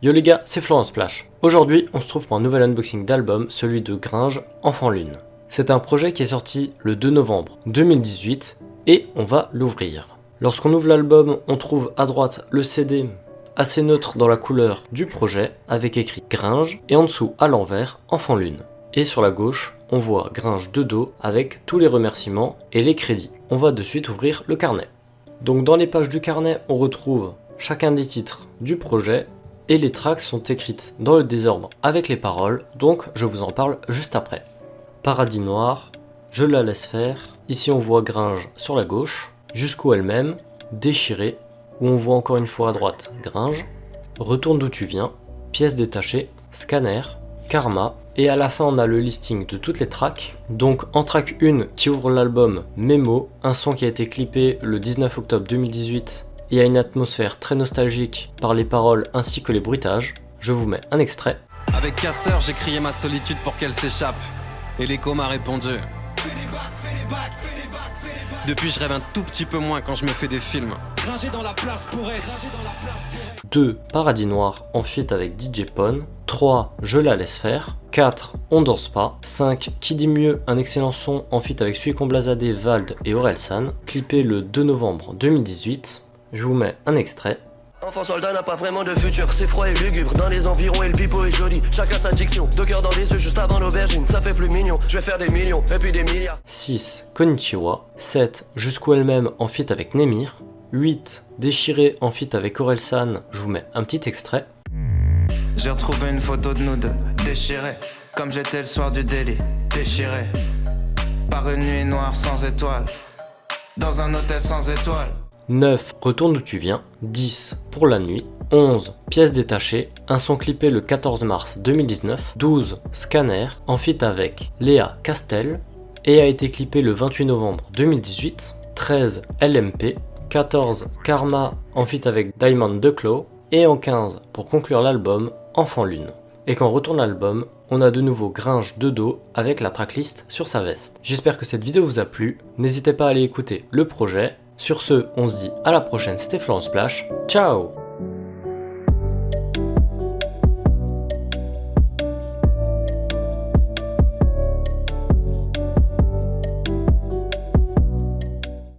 Yo les gars, c'est Florent Splash. Aujourd'hui, on se trouve pour un nouvel unboxing d'album, celui de Gringe, Enfant Lune. C'est un projet qui est sorti le 2 novembre 2018 et on va l'ouvrir. Lorsqu'on ouvre l'album, on trouve à droite le CD assez neutre dans la couleur du projet avec écrit Gringe et en dessous à l'envers Enfant Lune. Et sur la gauche, on voit Gringe de dos avec tous les remerciements et les crédits. On va de suite ouvrir le carnet. Donc dans les pages du carnet, on retrouve chacun des titres du projet et les tracks sont écrites dans le désordre avec les paroles, donc je vous en parle juste après. Paradis noir, je la laisse faire, ici on voit Gringe sur la gauche, jusqu'où elle-même, déchirée, où on voit encore une fois à droite Gringe, retourne d'où tu viens, pièces détachées, scanner, karma, et à la fin on a le listing de toutes les tracks. Donc en track 1 qui ouvre l'album Memo, un son qui a été clippé le 19 octobre 2018 et a une atmosphère très nostalgique par les paroles ainsi que les bruitages. Je vous mets un extrait. Avec Casseur, j'ai crié ma solitude pour qu'elle s'échappe. Et l'écho m'a répondu. Depuis, je rêve un tout petit peu moins quand je me fais des films. 2. Paradis noir en feat avec DJ Pon. 3. Je la laisse faire. 4. On danse pas. 5. Qui dit mieux, un excellent son en feat avec Suicon Blazadé, Vald et Orelsan, clippé le 2 novembre 2018. Je vous mets un extrait. Enfant soldat n'a pas vraiment de futur, c'est froid et lugubre dans les environs et le pipeau est joli. Chacun sa diction, 2 cœurs dans les yeux juste avant l'aubergine, ça fait plus mignon, je vais faire des millions et puis des milliards. 6. Konnichiwa. 7. Jusqu'où elle-même en feat avec Nemir. 8. Déchiré en feat avec Orelsan, je vous mets un petit extrait. J'ai retrouvé une photo de nous deux, déchirés, comme j'étais le soir du délit, déchiré. Par une nuit noire sans étoiles, dans un hôtel sans étoiles. 9. Retourne d'où tu viens. 10. Pour la nuit. 11. Pièces détachées. Un son clippé le 14 mars 2019. 12. Scanner en feat avec Léa Castel et a été clippé le 28 novembre 2018. 13. LMP. 14. Karma en feat avec Diamond Declaw. Et en 15, pour conclure l'album, Enfant Lune. Et quand on retourne l'album, on a de nouveau Gringe de dos avec la tracklist sur sa veste. J'espère que cette vidéo vous a plu. N'hésitez pas à aller écouter le projet. Sur ce, on se dit à la prochaine, c'était Florent Splash. Ciao!